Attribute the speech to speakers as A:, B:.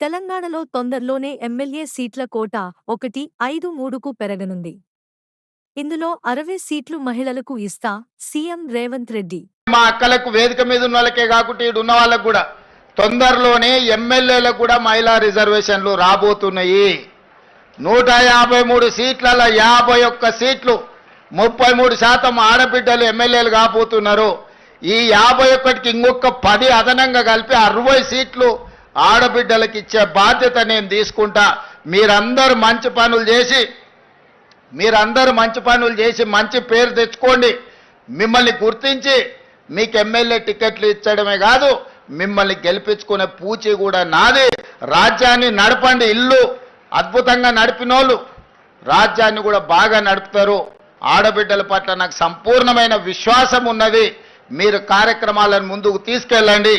A: తెలంగాణలో తొందరలోనే ఎమ్మెల్యే సీట్ల కోట 153కు పెరగనుంది. ఇందులో 60 సీట్లు మహిళలకు ఇస్తా సీఎం రేవంత్ రెడ్డి.
B: మా అక్కలకు వేదిక మీద ఉన్న వాళ్ళకే కాకుండా ఈడు ఉన్న వాళ్ళకు కూడా తొందరలోనే ఎమ్మెల్యేలకు కూడా మహిళా రిజర్వేషన్లు రాబోతున్నాయి. 153 సీట్లలో 51 సీట్లు 33% ఆడబిడ్డలు ఎమ్మెల్యేలు కాబోతున్నారు. ఈ 51కి ఇంకొక 10 అదనంగా కలిపి 60 సీట్లు ఆడబిడ్డలకు ఇచ్చే బాధ్యత నేను తీసుకుంటా. మీరందరూ మంచి పనులు చేసి మంచి పేరు తెచ్చుకోండి. మిమ్మల్ని గుర్తించి మీకు ఎమ్మెల్యే టికెట్లు ఇచ్చడమే కాదు, మిమ్మల్ని గెలిపించుకునే పూచి కూడా నాది. రాజ్యాన్ని నడపండి. ఇల్లు అద్భుతంగా నడిపినోళ్ళు రాజ్యాన్ని కూడా బాగా నడుపుతారు. ఆడబిడ్డల పట్ల నాకు సంపూర్ణమైన విశ్వాసం ఉన్నది. మీరు కార్యక్రమాలను ముందుకు తీసుకెళ్ళండి.